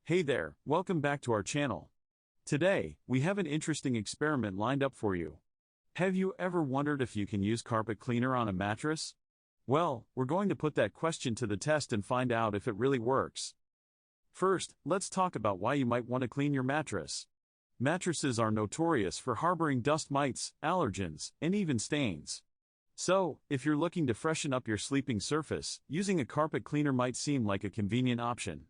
Hey there, welcome back to our channel. Today, we have an interesting experiment lined up for you. Have you ever wondered if you can use carpet cleaner on a mattress? Well, we're going to put that question to the test and find out if it really works. First, let's talk about why you might want to clean your mattress. Mattresses are notorious for harboring dust mites, allergens, and even stains. So, if you're looking to freshen up your sleeping surface, using a carpet cleaner might seem like a convenient option.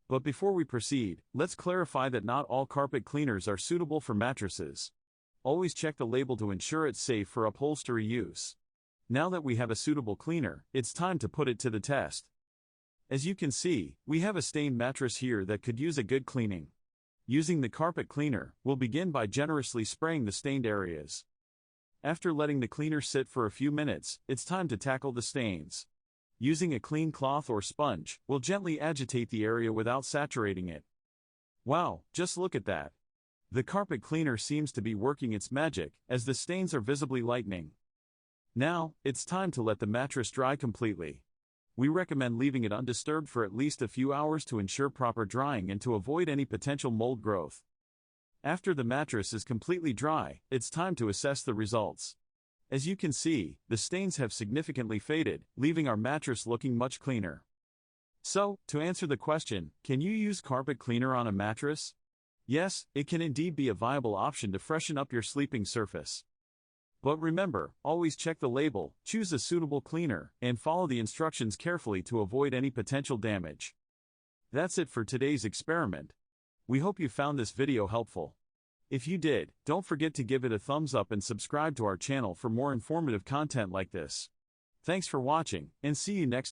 But before we proceed, let's clarify that not all carpet cleaners are suitable for mattresses. Always check the label to ensure it's safe for upholstery use. Now that we have a suitable cleaner, it's time to put it to the test. As you can see, we have a stained mattress here that could use a good cleaning. Using the carpet cleaner, we'll begin by generously spraying the stained areas. After letting the cleaner sit for a few minutes, it's time to tackle the stains. Using a clean cloth or sponge, we'll gently agitate the area without saturating it. Wow, just look at that. The carpet cleaner seems to be working its magic, as the stains are visibly lightening. Now, it's time to let the mattress dry completely. We recommend leaving it undisturbed for at least a few hours to ensure proper drying and to avoid any potential mold growth. After the mattress is completely dry, it's time to assess the results. As you can see, the stains have significantly faded, leaving our mattress looking much cleaner. So, to answer the question, can you use carpet cleaner on a mattress? Yes, it can indeed be a viable option to freshen up your sleeping surface. But remember, always check the label, choose a suitable cleaner, and follow the instructions carefully to avoid any potential damage. That's it for today's experiment. We hope you found this video helpful. If you did, don't forget to give it a thumbs up and subscribe to our channel for more informative content like this. Thanks for watching, and see you next time.